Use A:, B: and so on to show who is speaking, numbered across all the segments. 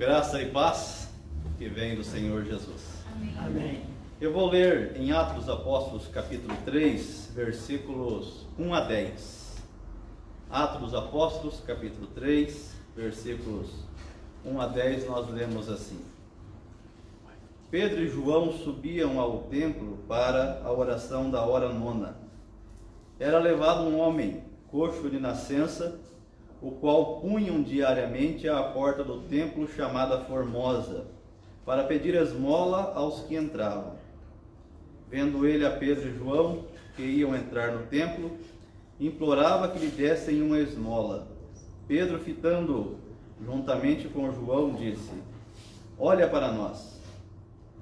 A: Graça e paz que vem do Senhor Jesus.
B: Amém.
A: Eu vou ler em Atos dos Apóstolos, capítulo 3, versículos 1 a 10. Atos dos Apóstolos, capítulo 3, versículos 1 a 10, nós lemos assim: Pedro e João subiam ao templo para a oração da hora nona. Era levado um homem, coxo de nascença, o qual punham diariamente à porta do templo chamada Formosa, para pedir esmola aos que entravam. Vendo ele a Pedro e João, que iam entrar no templo, implorava que lhe dessem uma esmola. Pedro, fitando juntamente com João, disse: Olha para nós.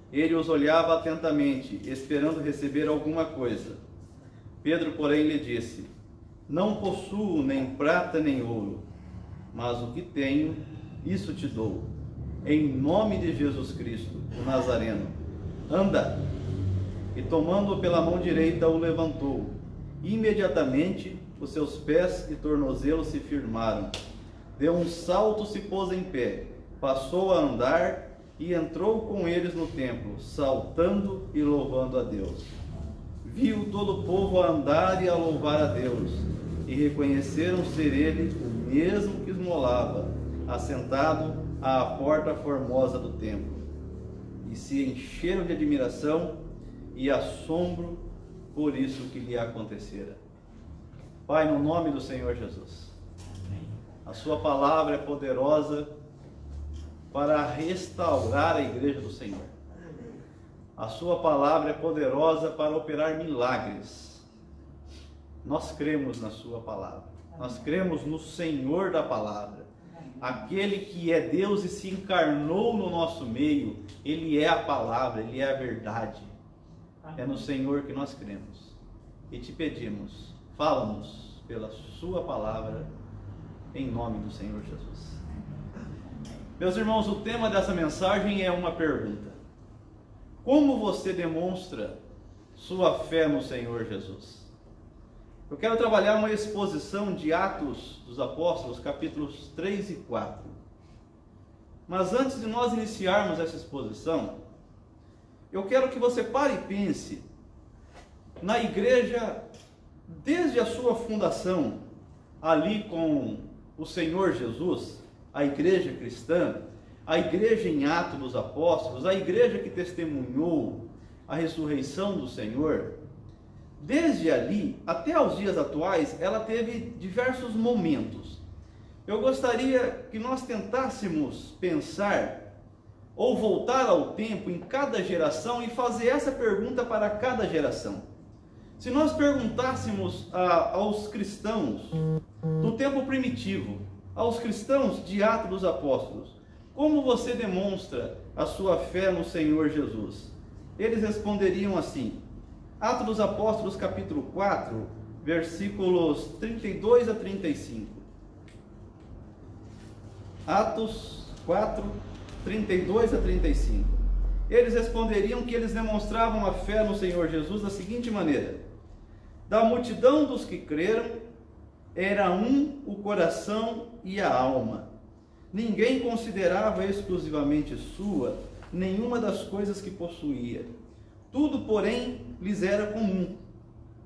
A: Ele os olhava atentamente, esperando receber alguma coisa. Pedro, porém, lhe disse: Não possuo nem prata nem ouro, mas o que tenho, isso te dou. Em nome de Jesus Cristo, o Nazareno, anda! E tomando-o pela mão direita, o levantou. Imediatamente, os seus pés e tornozelos se firmaram. Deu um salto, se pôs em pé, passou a andar e entrou com eles no templo, saltando e louvando a Deus. Viu todo o povo a andar e a louvar a Deus, e reconheceram ser ele o mesmo que esmolava, assentado à porta formosa do templo. E se encheram de admiração e assombro por isso que lhe acontecera. Pai, no nome do Senhor Jesus, a sua palavra é poderosa para restaurar a igreja do Senhor. A sua palavra é poderosa para operar milagres. Nós cremos na sua palavra. Nós cremos no Senhor da palavra. Aquele que é Deus e se encarnou no nosso meio. Ele é a palavra, Ele é a verdade. É no Senhor que nós cremos. E te pedimos, fala-nos pela sua palavra, em nome do Senhor Jesus. Meus irmãos, o tema dessa mensagem é uma pergunta: como você demonstra sua fé no Senhor Jesus? Eu quero trabalhar uma exposição de Atos dos Apóstolos, capítulos 3 e 4. Mas antes de nós iniciarmos essa exposição, eu quero que você pare e pense na igreja desde a sua fundação, ali com o Senhor Jesus, a igreja cristã, a igreja em Atos dos Apóstolos, a igreja que testemunhou a ressurreição do Senhor. Desde ali até aos dias atuais, ela teve diversos momentos. Eu gostaria que nós tentássemos pensar ou voltar ao tempo em cada geração e fazer essa pergunta para cada geração. Se nós perguntássemos aos cristãos do tempo primitivo, aos cristãos de Atos dos Apóstolos, como você demonstra a sua fé no Senhor Jesus? Eles responderiam assim: Atos dos Apóstolos, capítulo 4, versículos 32 a 35. Atos 4, 32 a 35. Eles responderiam que eles demonstravam a fé no Senhor Jesus da seguinte maneira: da multidão dos que creram, era um o coração e a alma. Ninguém considerava exclusivamente sua nenhuma das coisas que possuía. Tudo, porém, lhes era comum.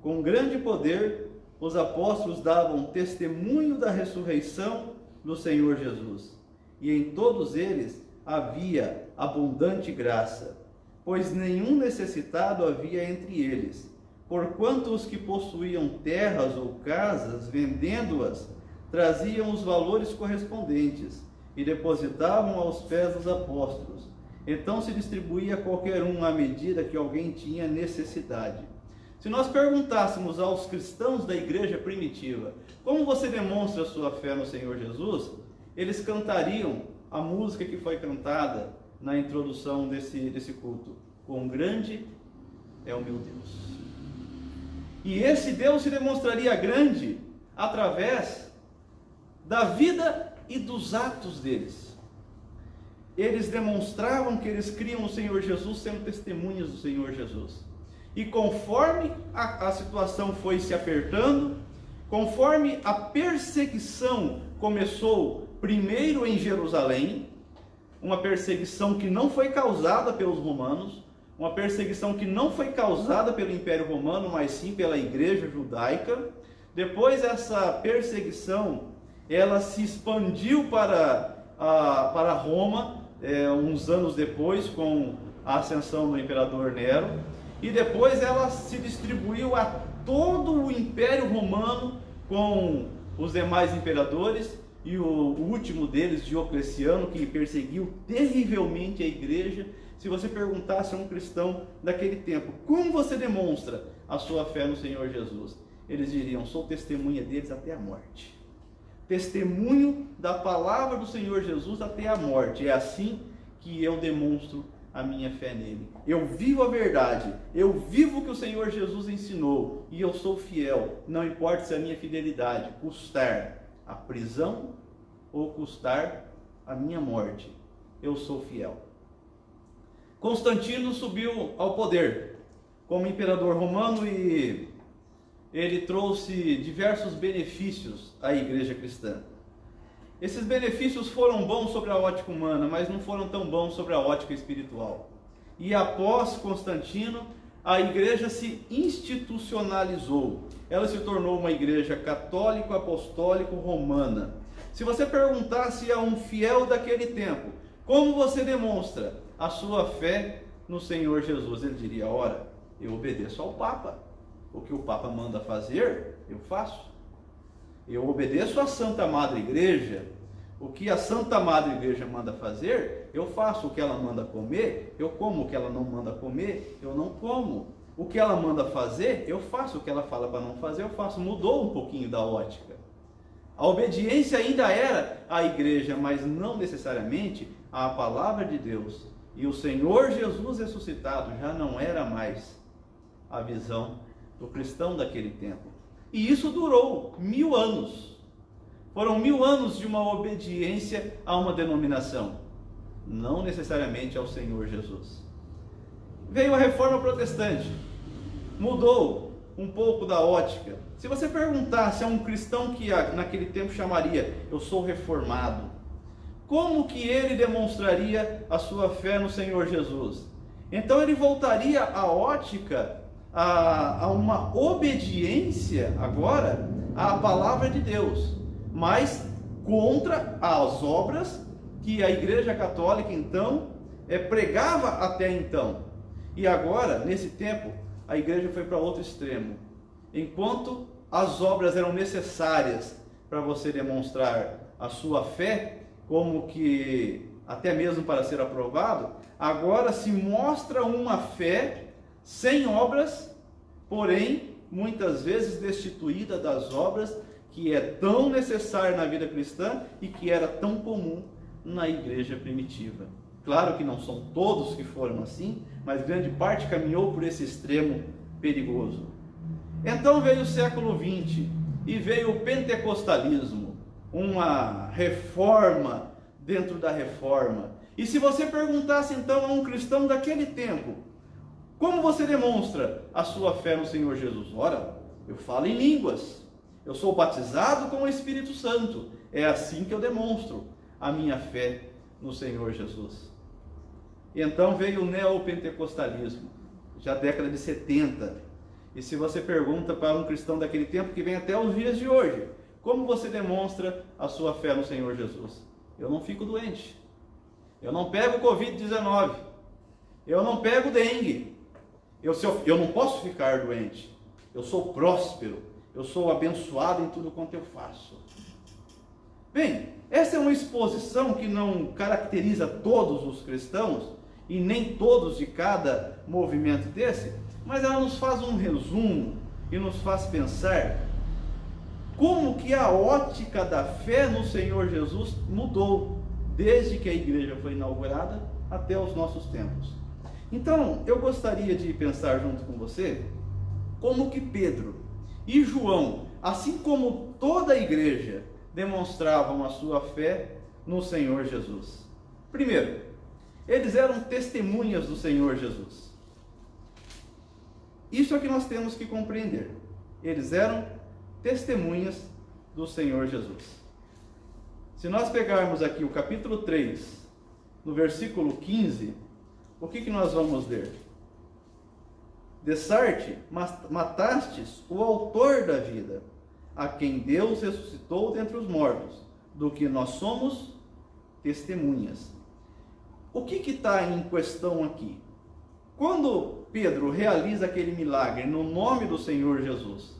A: Com grande poder, os apóstolos davam testemunho da ressurreição do Senhor Jesus. E em todos eles havia abundante graça, pois nenhum necessitado havia entre eles. Porquanto os que possuíam terras ou casas, vendendo-as, traziam os valores correspondentes e depositavam aos pés dos apóstolos. Então se distribuía a qualquer um à medida que alguém tinha necessidade. Se nós perguntássemos aos cristãos da igreja primitiva, como você demonstra a sua fé no Senhor Jesus? Eles cantariam a música que foi cantada na introdução desse culto: Quão grande é o meu Deus. E esse Deus se demonstraria grande através da vida e dos atos deles. Eles demonstravam que eles criam no Senhor Jesus, sendo testemunhas do Senhor Jesus. E conforme a situação foi se apertando, conforme a perseguição começou primeiro em Jerusalém, uma perseguição que não foi causada pelos romanos, uma perseguição que não foi causada pelo Império Romano, mas sim pela Igreja Judaica. Depois essa perseguição, ela se expandiu para Roma, uns anos depois, com a ascensão do Imperador Nero, e depois ela se distribuiu a todo o Império Romano, com os demais imperadores, e o último deles, Diocleciano, que perseguiu terrivelmente a igreja. Se você perguntasse a um cristão daquele tempo, como você demonstra a sua fé no Senhor Jesus? Eles diriam, sou testemunha deles até a morte. Testemunho da palavra do Senhor Jesus até a morte. É assim que eu demonstro a minha fé nele. Eu vivo a verdade, eu vivo o que o Senhor Jesus ensinou, e eu sou fiel, não importa se a minha fidelidade custar a prisão ou custar a minha morte, eu sou fiel. Constantino subiu ao poder como imperador romano e ele trouxe diversos benefícios à igreja cristã. Esses benefícios foram bons sobre a ótica humana, mas não foram tão bons sobre a ótica espiritual. E após Constantino, a igreja se institucionalizou. Ela se tornou uma igreja católico-apostólico-romana. Se você perguntasse a um fiel daquele tempo, como você demonstra a sua fé no Senhor Jesus? Ele diria, ora, eu obedeço ao Papa. O que o Papa manda fazer, eu faço. Eu obedeço à Santa Madre Igreja. O que a Santa Madre Igreja manda fazer, eu faço. O que ela manda comer, eu como. O que ela não manda comer, eu não como. O que ela manda fazer, eu faço. O que ela fala para não fazer, eu faço. Mudou um pouquinho da ótica. A obediência ainda era à igreja, mas não necessariamente à palavra de Deus. E o Senhor Jesus ressuscitado já não era mais a visão do cristão daquele tempo. E isso durou 1000 anos. Foram 1000 anos de uma obediência a uma denominação, não necessariamente ao Senhor Jesus. Veio a Reforma Protestante, mudou um pouco da ótica. Se você perguntasse a um cristão que naquele tempo chamaria, eu sou reformado, como que ele demonstraria a sua fé no Senhor Jesus? Então ele voltaria à ótica, a uma obediência agora à palavra de Deus, mas contra as obras que a Igreja Católica então pregava até então. E agora, nesse tempo, a igreja foi para outro extremo. Enquanto as obras eram necessárias para você demonstrar a sua fé, como que até mesmo para ser aprovado, agora se mostra uma fé sem obras, porém muitas vezes destituída das obras, que é tão necessária na vida cristã e que era tão comum na igreja primitiva. Claro que não são todos que foram assim, mas grande parte caminhou por esse extremo perigoso. Então veio o século XX e veio o pentecostalismo, uma reforma dentro da reforma. E se você perguntasse então a um cristão daquele tempo, como você demonstra a sua fé no Senhor Jesus? Ora, eu falo em línguas, eu sou batizado com o Espírito Santo, é assim que eu demonstro a minha fé no Senhor Jesus. E então veio o neopentecostalismo, já década de 70. E se você pergunta para um cristão daquele tempo, que vem até os dias de hoje, como você demonstra a sua fé no Senhor Jesus? Eu não fico doente, eu não pego Covid-19, eu não pego dengue, eu não posso ficar doente, eu sou próspero, eu sou abençoado em tudo quanto eu faço. Bem, essa é uma exposição que não caracteriza todos os cristãos, e nem todos de cada movimento desse, mas ela nos faz um resumo e nos faz pensar como que a ótica da fé no Senhor Jesus mudou desde que a igreja foi inaugurada até os nossos tempos. Então, eu gostaria de pensar junto com você como que Pedro e João, assim como toda a igreja, demonstravam a sua fé no Senhor Jesus. Primeiro, eles eram testemunhas do Senhor Jesus. Isso é que nós temos que compreender. Eles eram testemunhas do Senhor Jesus. Se nós pegarmos aqui o capítulo 3 no versículo 15, o que nós vamos ler? Dessarte, matastes o autor da vida, a quem Deus ressuscitou dentre os mortos, do que nós somos testemunhas. O que está em questão aqui? Quando Pedro realiza aquele milagre no nome do Senhor Jesus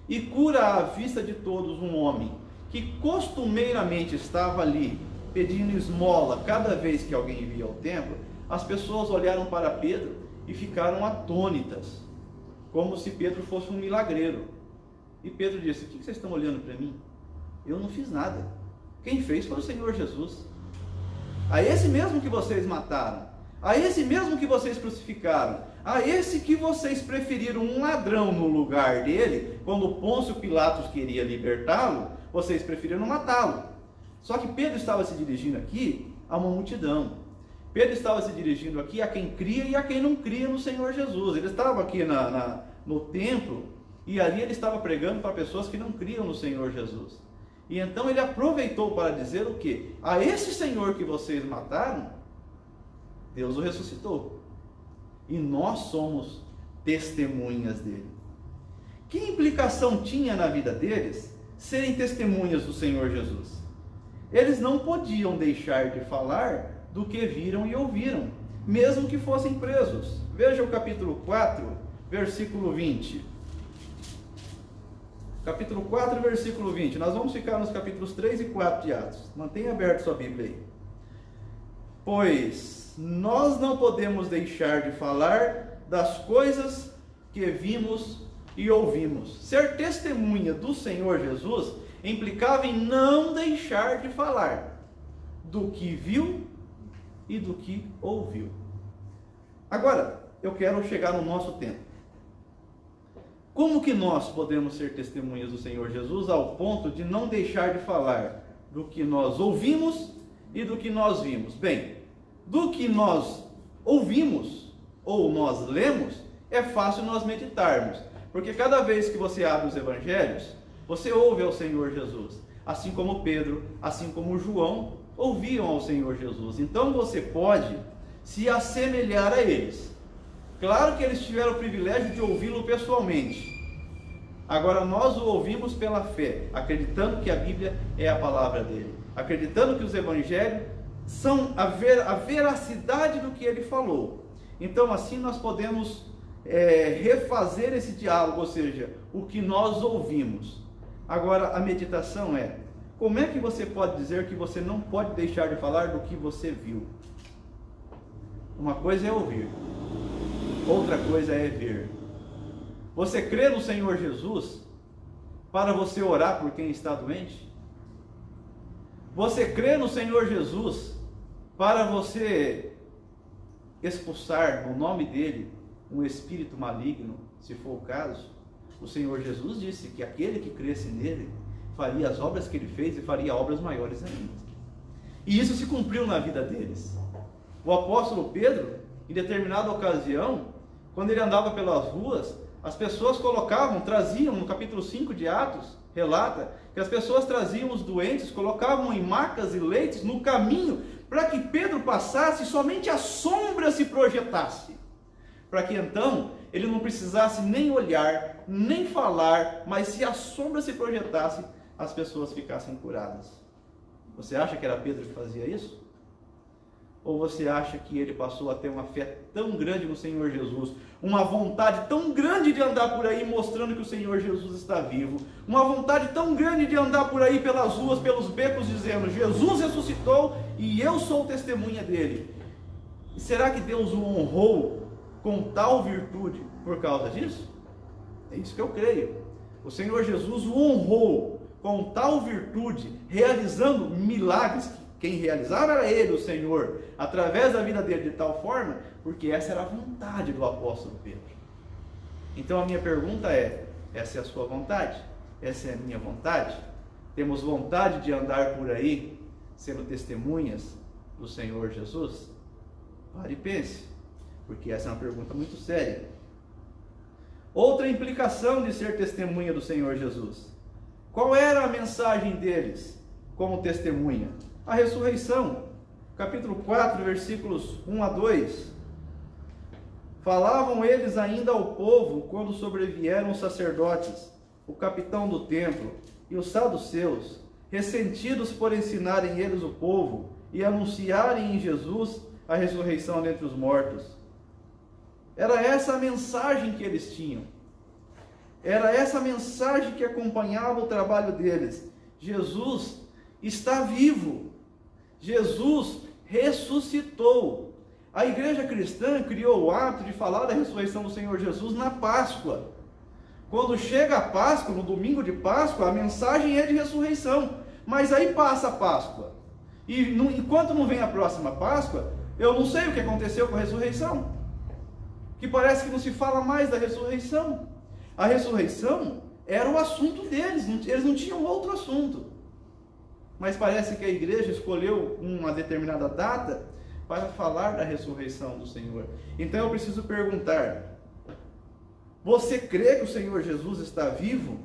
A: e cura à vista de todos um homem que costumeiramente estava ali pedindo esmola cada vez que alguém via ao templo, as pessoas olharam para Pedro e ficaram atônitas, como se Pedro fosse um milagreiro. E Pedro disse: o que vocês estão olhando para mim? Eu não fiz nada. Quem fez foi o Senhor Jesus. A esse mesmo que vocês mataram, a esse mesmo que vocês crucificaram, a esse que vocês preferiram um ladrão no lugar dele, quando Pôncio Pilatos queria libertá-lo, vocês preferiram matá-lo. Só que Pedro estava se dirigindo aqui a uma multidão. Pedro estava se dirigindo aqui a quem cria e a quem não cria no Senhor Jesus. Ele estava aqui no templo, e ali ele estava pregando para pessoas que não criam no Senhor Jesus. E então ele aproveitou para dizer o quê? A esse Senhor que vocês mataram, Deus o ressuscitou. E nós somos testemunhas dele. Que implicação tinha na vida deles serem testemunhas do Senhor Jesus? Eles não podiam deixar de falar do que viram e ouviram, mesmo que fossem presos. Veja o capítulo 4, versículo 20. Capítulo 4, versículo 20. Nós vamos ficar nos capítulos 3 e 4 de Atos. Mantenha aberto sua Bíblia aí. Pois nós não podemos deixar de falar das coisas que vimos e ouvimos. Ser testemunha do Senhor Jesus implicava em não deixar de falar do que viu e do que ouviu. Agora, eu quero chegar no nosso tempo. Como que nós podemos ser testemunhas do Senhor Jesus ao ponto de não deixar de falar do que nós ouvimos e do que nós vimos? Bem, do que nós ouvimos ou nós lemos, é fácil nós meditarmos, porque cada vez que você abre os evangelhos, você ouve ao Senhor Jesus, assim como Pedro, assim como João ouviam ao Senhor Jesus. Então você pode se assemelhar a eles. Claro que eles tiveram o privilégio de ouvi-lo pessoalmente. Agora nós o ouvimos pela fé, acreditando que a Bíblia é a palavra dele, acreditando que os evangelhos são a veracidade do que ele falou. Então assim nós podemos refazer esse diálogo, ou seja, o que nós ouvimos. Agora a meditação é: como é que você pode dizer que você não pode deixar de falar do que você viu? Uma coisa é ouvir, outra coisa é ver. Você crê no Senhor Jesus para você orar por quem está doente? Você crê no Senhor Jesus para você expulsar no nome dele um espírito maligno, se for o caso? O Senhor Jesus disse que aquele que cresce nele faria as obras que ele fez e faria obras maiores ainda. E isso se cumpriu na vida deles. O apóstolo Pedro, em determinada ocasião, quando ele andava pelas ruas, as pessoas traziam, no capítulo 5 de Atos, relata que as pessoas traziam os doentes, colocavam em macas e leitos no caminho, para que Pedro passasse e somente a sombra se projetasse, para que então ele não precisasse nem olhar, nem falar, mas se a sombra se projetasse, as pessoas ficassem curadas. Você acha que era Pedro que fazia isso? Ou você acha que ele passou a ter uma fé tão grande no Senhor Jesus, uma vontade tão grande de andar por aí mostrando que o Senhor Jesus está vivo, uma vontade tão grande de andar por aí pelas ruas, pelos becos, dizendo: Jesus ressuscitou e eu sou testemunha dele? E será que Deus o honrou com tal virtude por causa disso? É isso que eu creio. O Senhor Jesus o honrou com tal virtude, realizando milagres. Quem realizava era ele, o Senhor, através da vida dele, de tal forma, porque essa era a vontade do apóstolo Pedro. Então a minha pergunta é: essa é a sua vontade? Essa é a minha vontade? Temos vontade de andar por aí sendo testemunhas do Senhor Jesus? Pare e pense, porque essa é uma pergunta muito séria. Outra implicação de ser testemunha do Senhor Jesus: qual era a mensagem deles como testemunha? A ressurreição. capítulo 4, versículos 1 a 2. Falavam eles ainda ao povo quando sobrevieram os sacerdotes, o capitão do templo e os saduceus, ressentidos por ensinarem eles o povo e anunciarem em Jesus a ressurreição dentre os mortos. Era essa a mensagem que eles tinham. Era essa a mensagem que acompanhava o trabalho deles. Jesus está vivo. Jesus ressuscitou. A igreja cristã criou o hábito de falar da ressurreição do Senhor Jesus na Páscoa. Quando chega a Páscoa, no domingo de Páscoa, a mensagem é de ressurreição. Mas aí passa a Páscoa. E enquanto não vem a próxima Páscoa, eu não sei o que aconteceu com a ressurreição. Que parece que não se fala mais da ressurreição. A ressurreição era o assunto deles, eles não tinham outro assunto. Mas parece que a igreja escolheu uma determinada data para falar da ressurreição do Senhor. Então eu preciso perguntar: você crê que o Senhor Jesus está vivo,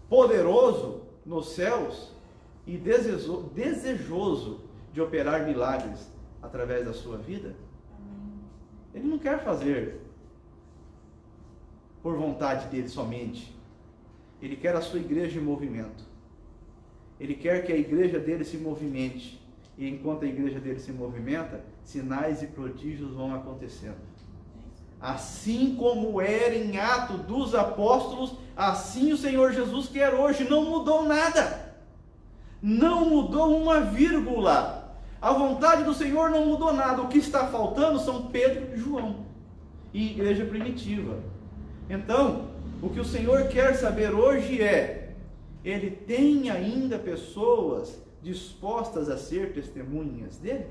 A: poderoso nos céus e desejoso de operar milagres através da sua vida? Ele não quer fazer por vontade dele somente. Ele quer a sua igreja em movimento. Ele quer que a igreja dele se movimente. E enquanto a igreja dele se movimenta, sinais e prodígios vão acontecendo. Assim como era em Atos dos Apóstolos, assim o Senhor Jesus quer hoje. Não mudou nada. Não mudou uma vírgula. A vontade do Senhor não mudou nada. O que está faltando são Pedro e João e igreja primitiva. Então, o que o Senhor quer saber hoje é: Ele tem ainda pessoas dispostas a ser testemunhas dele?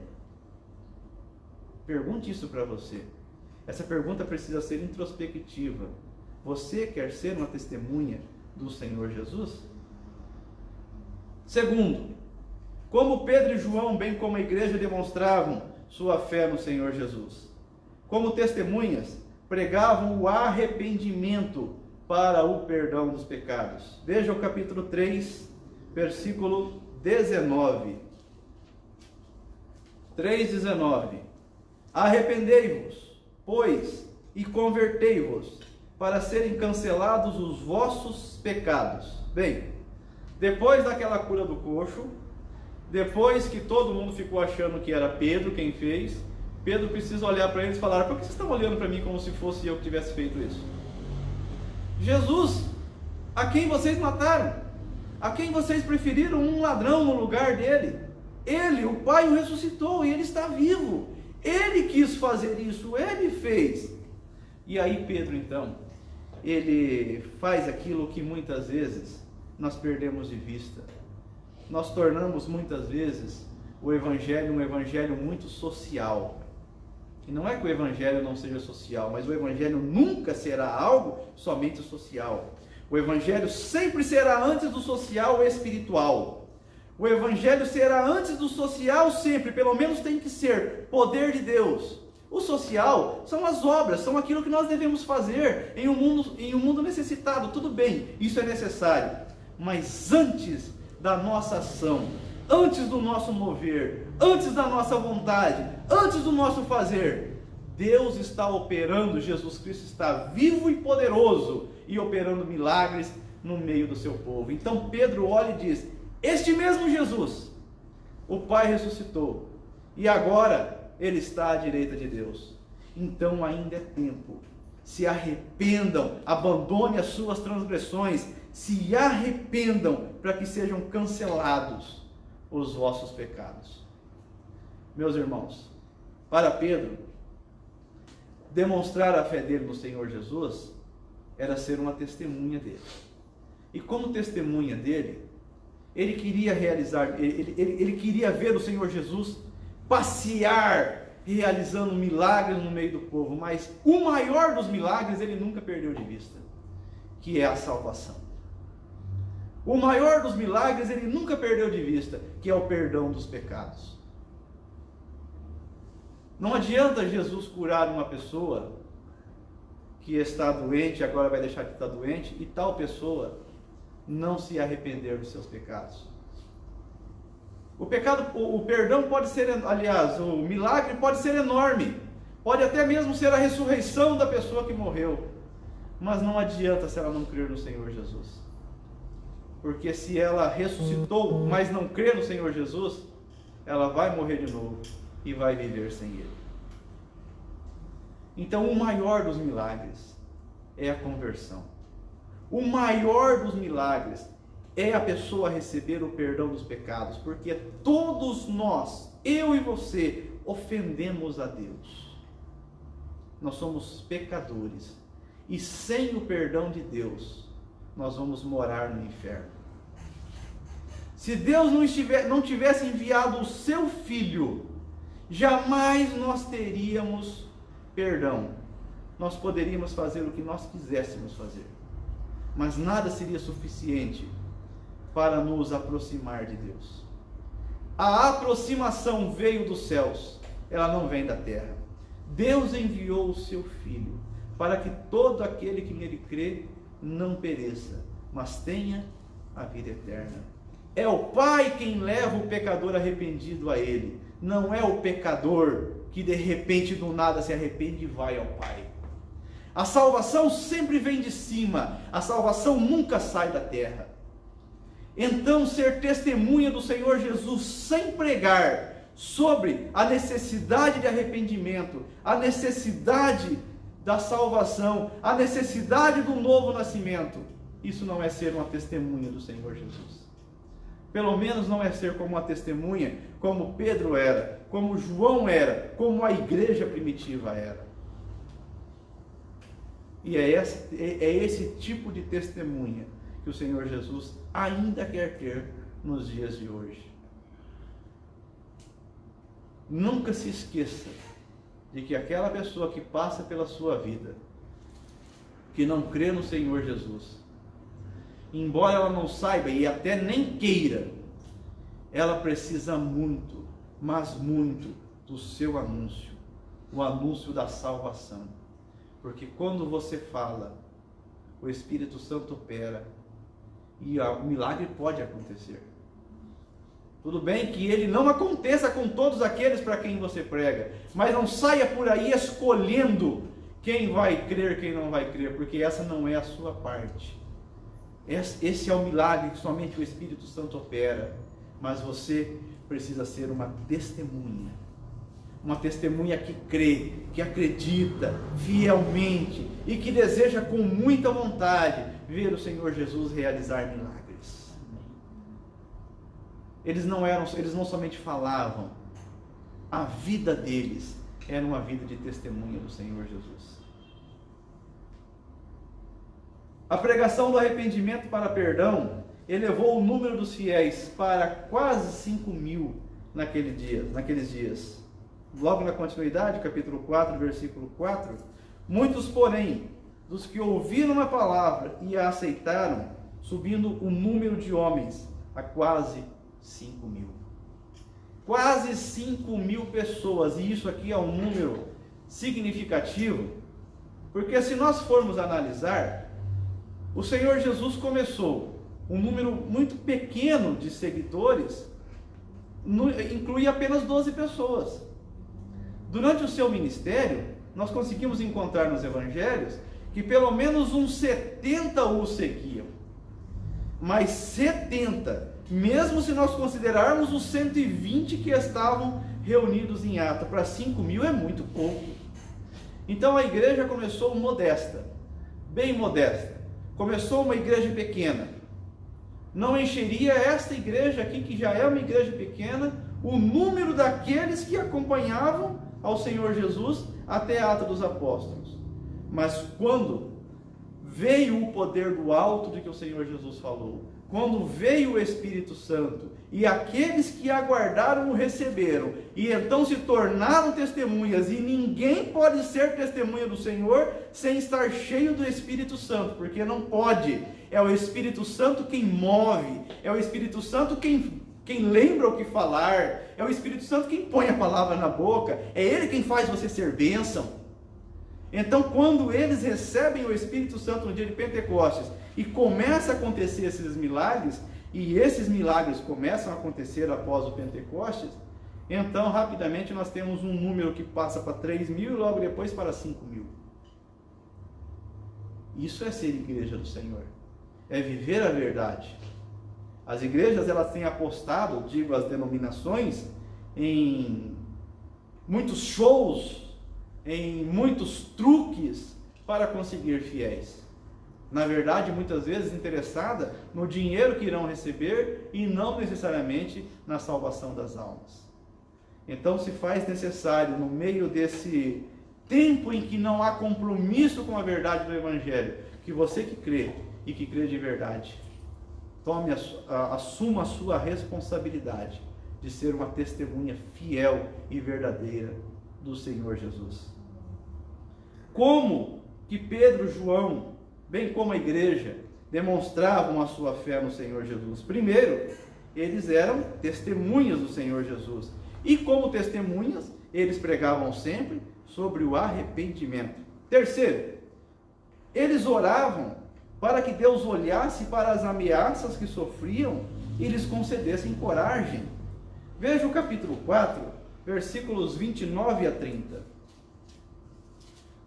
A: Pergunte isso para você. Essa pergunta precisa ser introspectiva. Você quer ser uma testemunha do Senhor Jesus? Segundo, como Pedro e João, bem como a igreja, demonstravam sua fé no Senhor Jesus? Como testemunhas, pregavam o arrependimento para o perdão dos pecados. Veja o capítulo 3, versículo 19. 3:19. Arrependei-vos, pois, e convertei-vos, para serem cancelados os vossos pecados. Bem, depois daquela cura do coxo, depois que todo mundo ficou achando que era Pedro quem fez, Pedro precisa olhar para eles e falar: por que vocês estão olhando para mim como se fosse eu que tivesse feito isso? Jesus, a quem vocês mataram, a quem vocês preferiram um ladrão no lugar dele, ele, o Pai, o ressuscitou e ele está vivo. Ele quis fazer isso, ele fez. E aí Pedro, então, ele faz aquilo que muitas vezes nós perdemos de vista. Nós tornamos muitas vezes o evangelho um evangelho muito social. E não é que o evangelho não seja social, mas o evangelho nunca será algo somente social. O evangelho sempre será antes do social espiritual. O evangelho será antes do social sempre, pelo menos tem que ser poder de Deus. O social são as obras, são aquilo que nós devemos fazer em um mundo necessitado. Tudo bem, isso é necessário. Mas antes da nossa ação, antes do nosso mover, antes da nossa vontade, antes do nosso fazer, Deus está operando, Jesus Cristo está vivo e poderoso e operando milagres no meio do seu povo. Então Pedro olha e diz: este mesmo Jesus, o Pai ressuscitou, e agora Ele está à direita de Deus. Então ainda é tempo. Se arrependam, abandone as suas transgressões, se arrependam para que sejam cancelados os vossos pecados. Meus irmãos, para Pedro, demonstrar a fé dele no Senhor Jesus era ser uma testemunha dele. E como testemunha dele, ele queria realizar, ele queria ver o Senhor Jesus passear, realizando milagres no meio do povo, mas o maior dos milagres ele nunca perdeu de vista, que é a salvação. O maior dos milagres ele nunca perdeu de vista, que é o perdão dos pecados. Não adianta Jesus curar uma pessoa que está doente, agora vai deixar de estar doente, e tal pessoa não se arrepender dos seus pecados. O perdão pode ser, aliás, o milagre pode ser enorme, pode até mesmo ser a ressurreição da pessoa que morreu, mas não adianta se ela não crer no Senhor Jesus, porque se ela ressuscitou, mas não crer no Senhor Jesus, ela vai morrer de novo e vai viver sem Ele. Então, o maior dos milagres é a conversão. O maior dos milagres é a pessoa receber o perdão dos pecados, porque todos nós, eu e você, ofendemos a Deus. Nós somos pecadores, e sem o perdão de Deus, nós vamos morar no inferno. Se Deus não tivesse enviado o seu Filho, jamais nós teríamos perdão. Nós poderíamos fazer o que nós quiséssemos fazer, mas nada seria suficiente para nos aproximar de Deus. A aproximação veio dos céus, ela não vem da terra. Deus enviou o seu Filho para que todo aquele que nele crê não pereça, mas tenha a vida eterna. É o Pai quem leva o pecador arrependido a Ele, não é o pecador que de repente do nada se arrepende e vai ao Pai. A salvação sempre vem de cima, a salvação nunca sai da terra. Então, ser testemunha do Senhor Jesus sem pregar sobre a necessidade de arrependimento, a necessidade da salvação, a necessidade do novo nascimento, isso não é ser uma testemunha do Senhor Jesus. Pelo menos não é ser como uma testemunha, como Pedro era, como João era, como a igreja primitiva era. E é esse tipo de testemunha que o Senhor Jesus ainda quer ter nos dias de hoje. Nunca se esqueça de que aquela pessoa que passa pela sua vida, que não crê no Senhor Jesus, embora ela não saiba e até nem queira, ela precisa muito, mas muito, do seu anúncio, o anúncio da salvação. Porque quando você fala, o Espírito Santo opera e o milagre pode acontecer. Tudo bem que ele não aconteça com todos aqueles para quem você prega, mas não saia por aí escolhendo quem vai crer, quem não vai crer, porque essa não é a sua parte. Esse é o milagre que somente o Espírito Santo opera, mas você precisa ser uma testemunha que crê, que acredita fielmente e que deseja com muita vontade ver o Senhor Jesus realizar milagres. Eles não somente falavam, a vida deles era uma vida de testemunha do Senhor Jesus. A pregação do arrependimento para perdão elevou o número dos fiéis para quase 5.000 naqueles dias. Logo na continuidade, capítulo 4, versículo 4, muitos, porém, dos que ouviram a palavra e a aceitaram, subindo o número de homens a quase 5.000. Quase 5.000 pessoas, e isso aqui é um número significativo, porque se nós formos analisar, o Senhor Jesus começou um número muito pequeno de seguidores, incluía apenas 12 pessoas. Durante o seu ministério, nós conseguimos encontrar nos evangelhos que pelo menos uns 70 o seguiam. Mas 70, mesmo se nós considerarmos os 120 que estavam reunidos em Atos, para 5.000 é muito pouco. Então a igreja começou modesta, bem modesta. Começou uma igreja pequena. Não encheria esta igreja aqui, que já é uma igreja pequena, o número daqueles que acompanhavam ao Senhor Jesus até a Atos dos Apóstolos. Mas quando veio o poder do alto de que o Senhor Jesus falou, quando veio o Espírito Santo, e aqueles que aguardaram o receberam, e então se tornaram testemunhas, e ninguém pode ser testemunha do Senhor sem estar cheio do Espírito Santo, porque não pode. É o Espírito Santo quem move, é o Espírito Santo quem lembra o que falar, é o Espírito Santo quem põe a palavra na boca, é Ele quem faz você ser bênção. Então, quando eles recebem o Espírito Santo no dia de Pentecostes e começa a acontecer esses milagres, e esses milagres começam a acontecer após o Pentecostes, então rapidamente nós temos um número que passa para 3.000 e logo depois para 5.000. Isso é ser igreja do Senhor, é viver a verdade. As igrejas, elas têm apostado, digo as denominações, em muitos shows, em muitos truques para conseguir fiéis. Na verdade, muitas vezes interessada no dinheiro que irão receber e não necessariamente na salvação das almas. Então se faz necessário, no meio desse tempo em que não há compromisso com a verdade do Evangelho, que você que crê e que crê de verdade, assuma a sua responsabilidade de ser uma testemunha fiel e verdadeira do Senhor Jesus. Como que Pedro, João, bem como a igreja, demonstravam a sua fé no Senhor Jesus? Primeiro, eles eram testemunhas do Senhor Jesus. E como testemunhas, eles pregavam sempre sobre o arrependimento. Terceiro, eles oravam para que Deus olhasse para as ameaças que sofriam e lhes concedesse coragem. Veja o capítulo 4, versículos 29 a 30.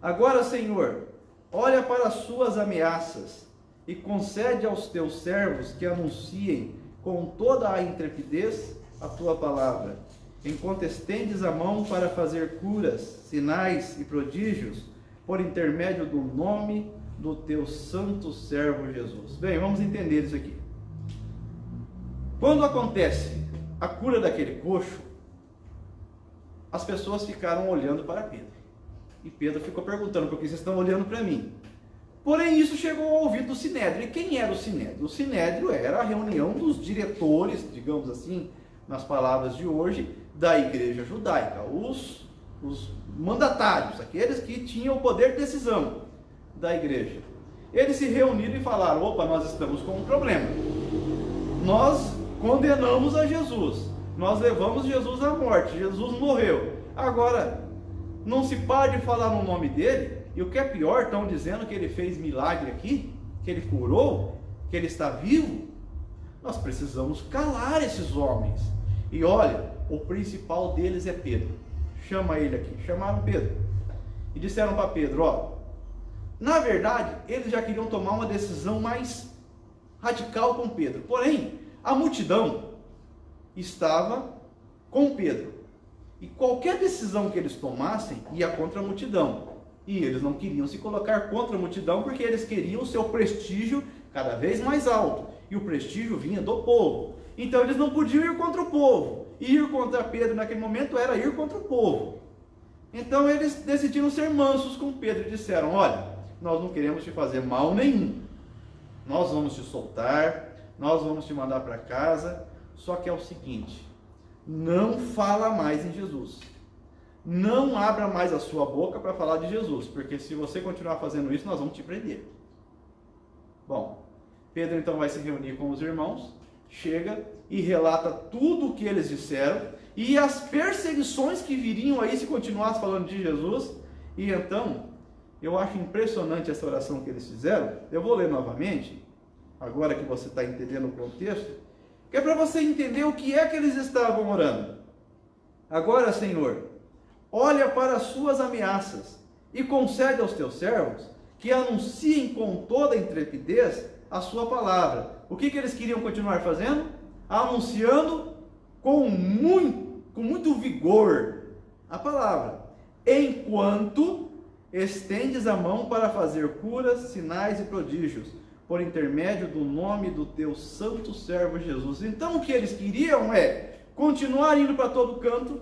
A: Agora, Senhor, olha para as suas ameaças e concede aos teus servos que anunciem com toda a intrepidez a tua palavra, enquanto estendes a mão para fazer curas, sinais e prodígios, por intermédio do nome do teu santo servo Jesus. Bem, vamos entender isso aqui. Quando acontece a cura daquele coxo, as pessoas ficaram olhando para Pedro. E Pedro ficou perguntando: por que vocês estão olhando para mim? Porém, isso chegou ao ouvido do Sinédrio. E quem era o Sinédrio? O Sinédrio era a reunião dos diretores, digamos assim, nas palavras de hoje, da igreja judaica. Os mandatários, aqueles que tinham o poder de decisão da igreja. Eles se reuniram e falaram: opa, nós estamos com um problema. Nós condenamos a Jesus. Nós levamos Jesus à morte. Jesus morreu. Agora, não se pode falar no nome dele. E o que é pior, estão dizendo que ele fez milagre aqui, que ele curou, que ele está vivo. Nós precisamos calar esses homens. E olha, o principal deles é Pedro. Chama ele aqui. Chamaram Pedro e disseram para Pedro: ó, na verdade, eles já queriam tomar uma decisão mais radical com Pedro. Porém, a multidão estava com Pedro. E qualquer decisão que eles tomassem ia contra a multidão. E eles não queriam se colocar contra a multidão, porque eles queriam o seu prestígio cada vez mais alto. E o prestígio vinha do povo. Então eles não podiam ir contra o povo. E ir contra Pedro naquele momento era ir contra o povo. Então eles decidiram ser mansos com Pedro e disseram: olha, nós não queremos te fazer mal nenhum. Nós vamos te soltar, nós vamos te mandar para casa. Só que é o seguinte: não fala mais em Jesus. Não abra mais a sua boca para falar de Jesus, porque se você continuar fazendo isso, nós vamos te prender. Bom, Pedro então vai se reunir com os irmãos, chega e relata tudo o que eles disseram e as perseguições que viriam aí se continuasse falando de Jesus. E então, eu acho impressionante essa oração que eles fizeram. Eu vou ler novamente, agora que você está entendendo o contexto, que é para você entender o que é que eles estavam orando. Agora, Senhor, olha para as suas ameaças e concede aos teus servos que anunciem com toda intrepidez a sua palavra. O que eles queriam continuar fazendo? Anunciando com muito vigor a palavra. Enquanto estendes a mão para fazer curas, sinais e prodígios, por intermédio do nome do teu santo servo Jesus. Então o que eles queriam é continuar indo para todo canto,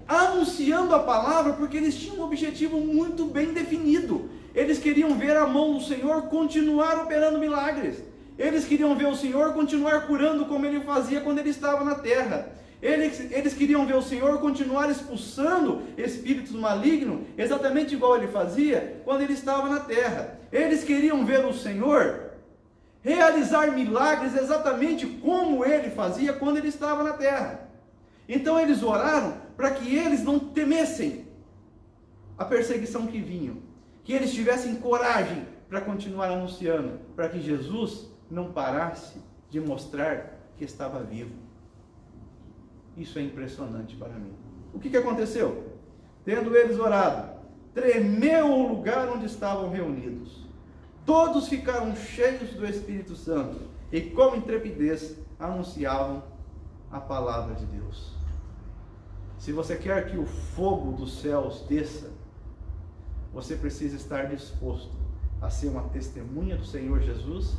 A: anunciando a palavra, porque eles tinham um objetivo muito bem definido. Eles queriam ver a mão do Senhor continuar operando milagres. Eles queriam ver o Senhor continuar curando como ele fazia quando ele estava na terra. Eles queriam ver o Senhor continuar expulsando espíritos malignos, exatamente igual ele fazia quando ele estava na terra. Eles queriam ver o Senhor realizar milagres exatamente como ele fazia quando ele estava na terra. Então eles oraram para que eles não temessem a perseguição que vinha, que eles tivessem coragem para continuar anunciando, para que Jesus não parasse de mostrar que estava vivo. Isso é impressionante para mim. O que aconteceu? Tendo eles orado, tremeu o lugar onde estavam reunidos. Todos ficaram cheios do Espírito Santo e com intrepidez anunciavam a palavra de Deus. Se você quer que o fogo dos céus desça, você precisa estar disposto a ser uma testemunha do Senhor Jesus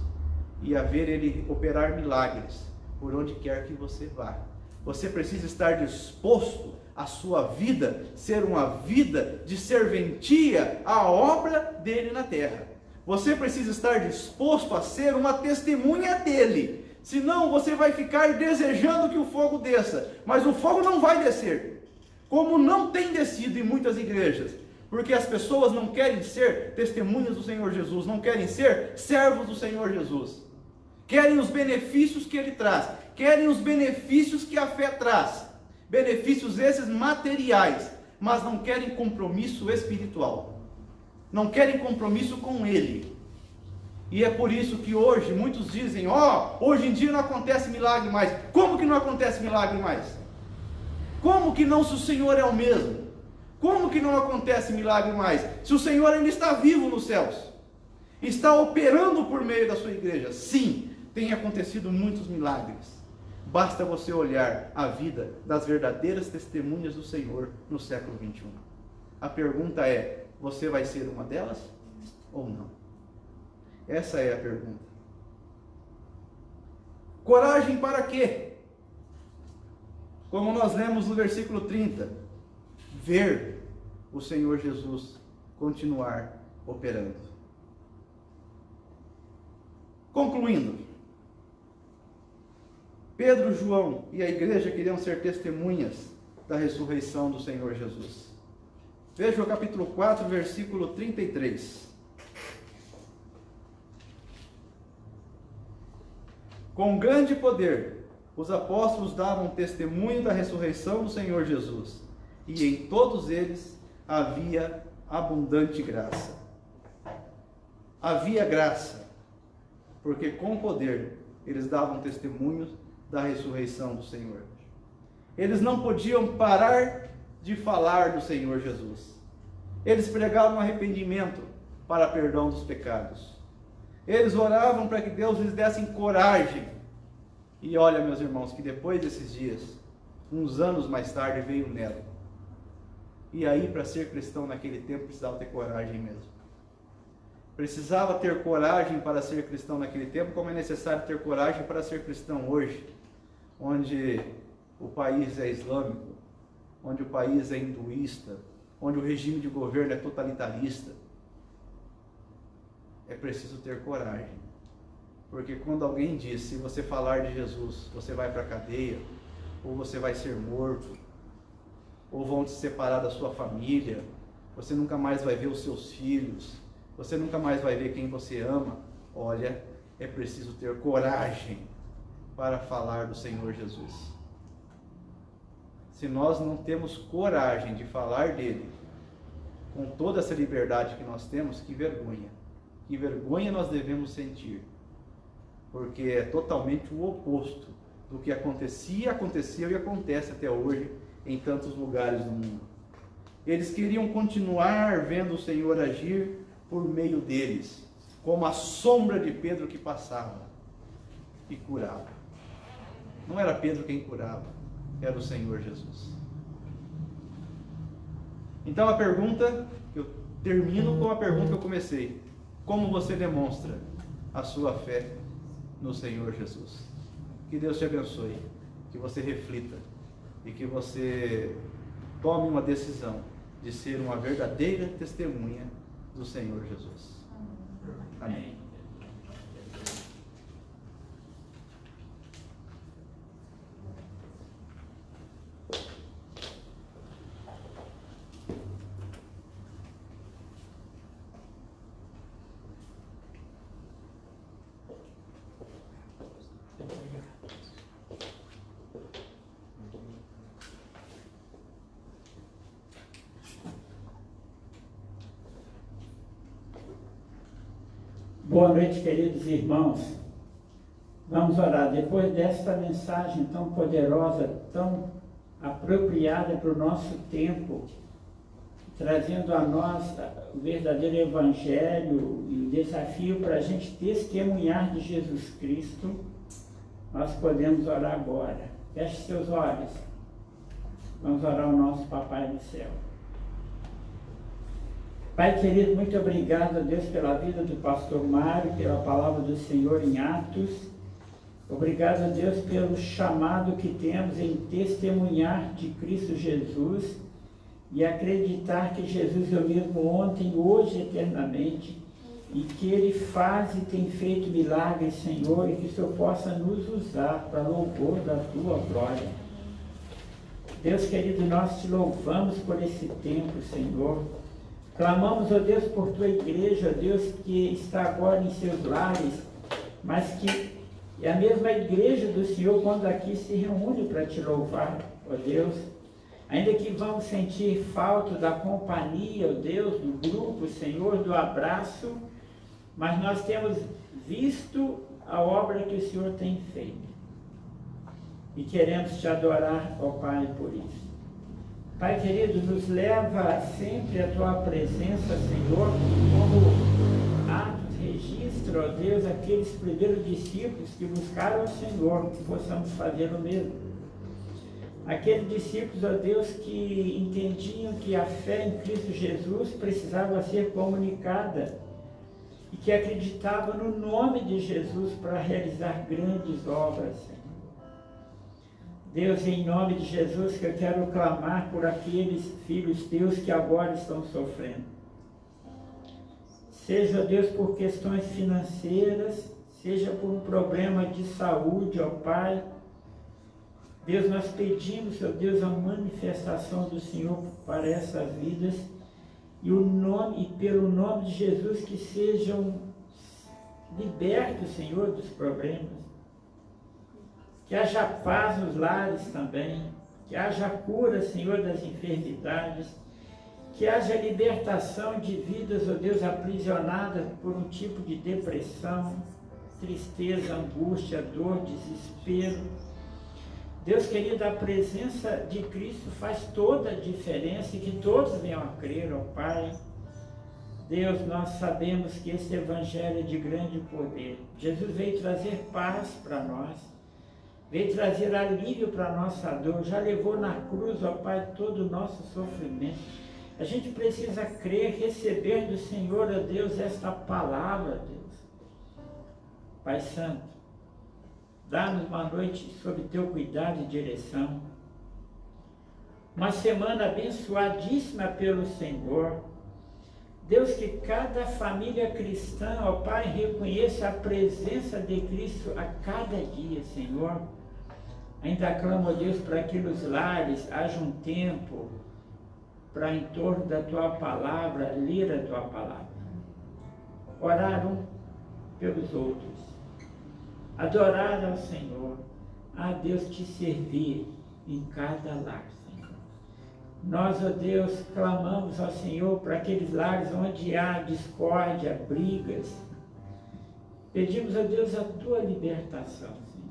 A: e a ver Ele operar milagres por onde quer que você vá. Você precisa estar disposto a sua vida ser uma vida de serventia à obra dele na terra. Você precisa estar disposto a ser uma testemunha dele. Senão você vai ficar desejando que o fogo desça, mas o fogo não vai descer. Como não tem descido em muitas igrejas, porque as pessoas não querem ser testemunhas do Senhor Jesus, não querem ser servos do Senhor Jesus. Querem os benefícios que Ele traz, querem os benefícios que a fé traz, benefícios esses materiais, mas não querem compromisso espiritual, não querem compromisso com Ele. E é por isso que hoje muitos dizem, hoje em dia não acontece milagre mais. Como que não acontece milagre mais? Como que não, se o Senhor é o mesmo? Como que não acontece milagre mais? Se o Senhor ainda está vivo nos céus, está operando por meio da sua igreja. Sim, tem acontecido muitos milagres. Basta você olhar a vida das verdadeiras testemunhas do Senhor no século 21. A pergunta é, você vai ser uma delas ou não? Essa é a pergunta. Coragem para quê? Como nós lemos no versículo 30, ver o Senhor Jesus continuar operando. Concluindo, Pedro, João e a igreja queriam ser testemunhas da ressurreição do Senhor Jesus. Veja o capítulo 4, versículo 33. Com grande poder, os apóstolos davam testemunho da ressurreição do Senhor Jesus, e em todos eles havia abundante graça. Havia graça, porque com poder eles davam testemunhos da ressurreição do Senhor. Eles não podiam parar de falar do Senhor Jesus. Eles pregavam arrependimento para perdão dos pecados. Eles oravam para que Deus lhes desse coragem. E olha, meus irmãos, que depois desses dias, uns anos mais tarde, veio Nero. E aí, para ser cristão naquele tempo, precisava ter coragem mesmo. Precisava ter coragem para ser cristão naquele tempo, como é necessário ter coragem para ser cristão hoje, onde o país é islâmico, onde o país é hinduísta, onde o regime de governo é totalitarista. É preciso ter coragem, porque quando alguém diz, se você falar de Jesus, você vai para a cadeia, ou você vai ser morto, ou vão te separar da sua família, você nunca mais vai ver os seus filhos, você nunca mais vai ver quem você ama. Olha, é preciso ter coragem para falar do Senhor Jesus. Se nós não temos coragem de falar dele, com toda essa liberdade que nós temos, que vergonha. Que vergonha nós devemos sentir. Porque é totalmente o oposto do que acontecia, aconteceu e acontece até hoje em tantos lugares do mundo. Eles queriam continuar vendo o Senhor agir por meio deles, como a sombra de Pedro que passava e curava. Não era Pedro quem curava, era o Senhor Jesus. Então a pergunta, eu termino com a pergunta que eu comecei: como você demonstra a sua fé no Senhor Jesus? Que Deus te abençoe, que você reflita e que você tome uma decisão de ser uma verdadeira testemunha do Senhor Jesus. Amém.
B: Boa noite, queridos irmãos. Vamos orar. Depois desta mensagem tão poderosa, tão apropriada para o nosso tempo, trazendo a nós o verdadeiro Evangelho e o desafio para a gente testemunhar de Jesus Cristo, nós podemos orar agora. Feche seus olhos. Vamos orar ao nosso Papai do céu. Pai querido, muito obrigado a Deus pela vida do pastor Mário, pela palavra do Senhor em Atos. Obrigado a Deus pelo chamado que temos em testemunhar de Cristo Jesus e acreditar que Jesus é o mesmo ontem, hoje e eternamente, e que Ele faz e tem feito milagres, Senhor, e que o Senhor possa nos usar para louvor da Tua glória. Deus querido, nós Te louvamos por esse tempo, Senhor. Clamamos, ó Deus, por Tua igreja, ó Deus, que está agora em seus lares, mas que é a mesma igreja do Senhor quando aqui se reúne para Te louvar, ó Deus. Ainda que vamos sentir falta da companhia, ó Deus, do grupo, Senhor, do abraço, mas nós temos visto a obra que o Senhor tem feito. E queremos Te adorar, ó Pai, por isso. Pai querido, nos leva sempre à Tua presença, Senhor, como Atos registra, ó Deus, aqueles primeiros discípulos que buscaram o Senhor, que possamos fazer o mesmo. Aqueles discípulos, ó Deus, que entendiam que a fé em Cristo Jesus precisava ser comunicada e que acreditavam no nome de Jesus para realizar grandes obras, Senhor. Deus, em nome de Jesus, que eu quero clamar por aqueles filhos Teus que agora estão sofrendo. Seja, Deus, por questões financeiras, seja por um problema de saúde, ó Pai. Deus, nós pedimos, ó Deus, a manifestação do Senhor para essas vidas e pelo nome de Jesus que sejam libertos, Senhor, dos problemas. Que haja paz nos lares também, que haja cura, Senhor, das enfermidades, que haja libertação de vidas, ó Deus, aprisionadas por um tipo de depressão, tristeza, angústia, dor, desespero. Deus querido, a presença de Cristo faz toda a diferença e que todos venham a crer, ó Pai. Deus, nós sabemos que esse Evangelho é de grande poder. Jesus veio trazer paz para nós. Veio trazer alívio para a nossa dor, já levou na cruz, ó Pai, todo o nosso sofrimento. A gente precisa crer, receber do Senhor, ó Deus, esta palavra, Deus. Pai Santo, dá-nos uma noite sob Teu cuidado e direção. Uma semana abençoadíssima pelo Senhor. Deus, que cada família cristã, ó Pai, reconheça a presença de Cristo a cada dia, Senhor. Ainda clamo, ó Deus, para que nos lares haja um tempo para, em torno da Tua palavra, ler a Tua palavra. Orar um pelos outros. Adorar ao Senhor. A Deus Te servir em cada lar, Senhor. Nós, ó Deus, clamamos ao Senhor para aqueles lares onde há discórdia, brigas. Pedimos, ó Deus, a Tua libertação, Senhor.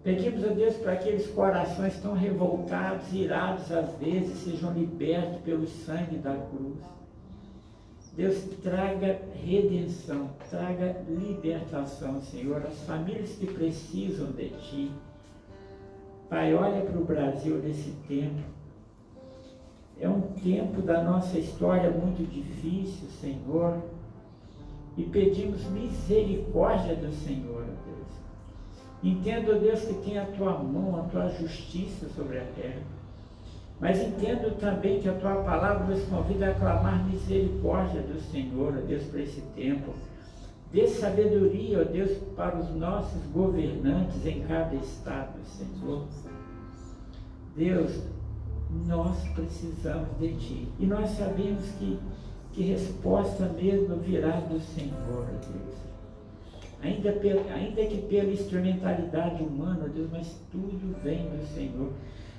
B: Pedimos, ó Deus, para aqueles corações tão revoltados, irados às vezes, sejam libertos pelo sangue da cruz. Deus, traga redenção, traga libertação, Senhor, as famílias que precisam de Ti. Pai, olha para o Brasil nesse tempo. É um tempo da nossa história muito difícil, Senhor, e pedimos misericórdia do Senhor, ó Deus. Entendo, ó Deus, que tem a Tua mão, a Tua justiça sobre a terra, mas entendo também que a Tua palavra nos convida a clamar misericórdia do Senhor, ó Deus, para esse tempo. Dê sabedoria, ó Deus, para os nossos governantes em cada estado, Senhor. Deus, nós precisamos de Ti. E nós sabemos que resposta mesmo virá do Senhor, Deus. Ainda que pela instrumentalidade humana, Deus, mas tudo vem do Senhor.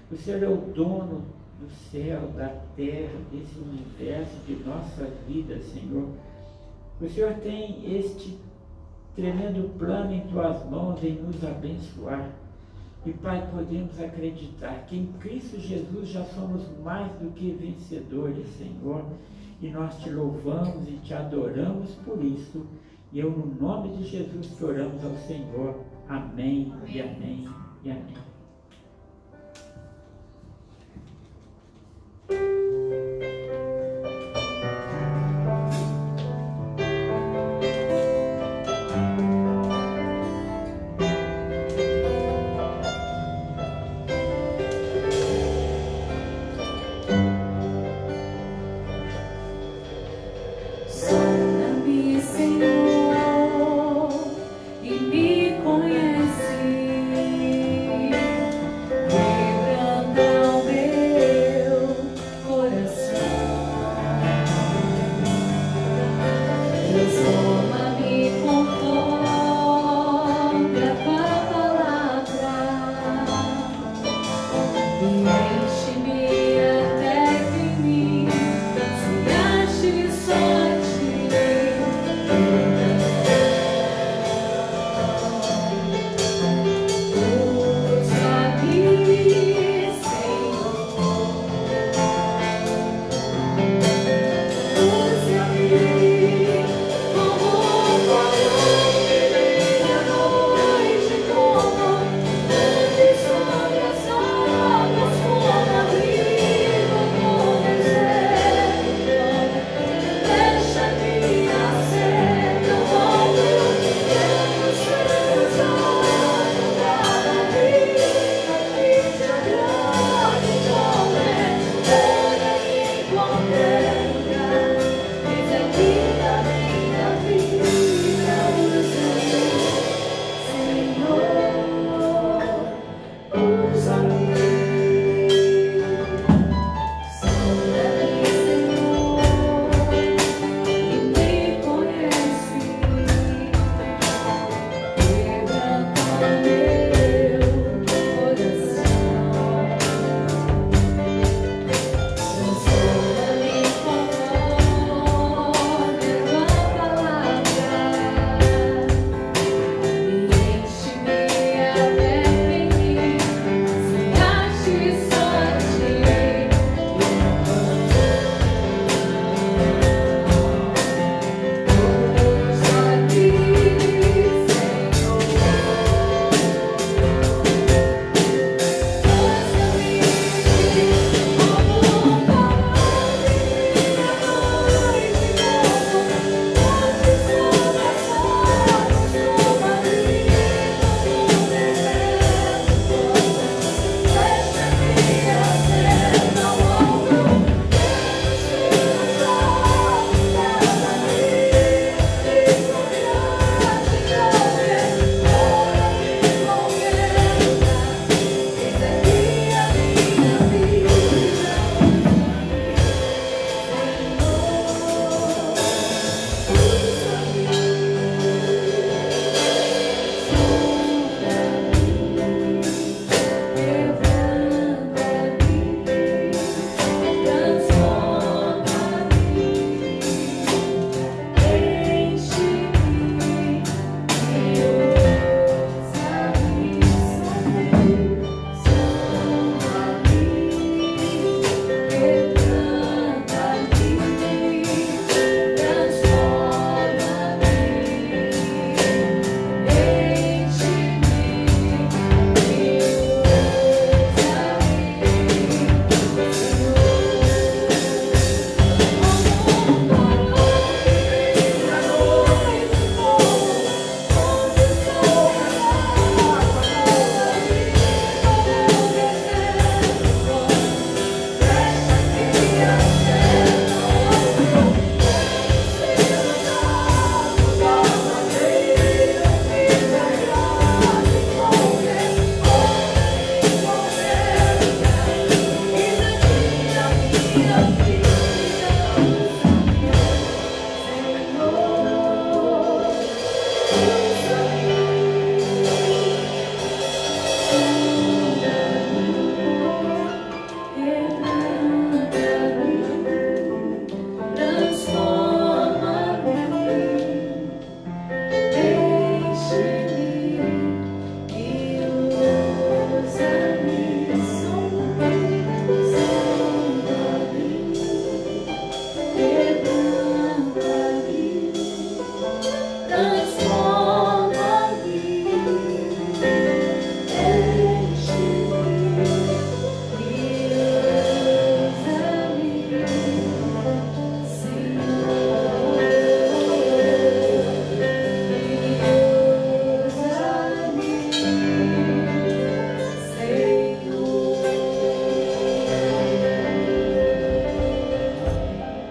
B: O Senhor é o dono do céu, da terra, desse universo, de nossa vida, Senhor. O Senhor tem este tremendo plano em Tuas mãos em nos abençoar. E, Pai, podemos acreditar que em Cristo Jesus já somos mais do que vencedores, Senhor. E nós Te louvamos e Te adoramos por isso. E eu, no nome de Jesus, te oramos ao Senhor. Amém e amém e amém.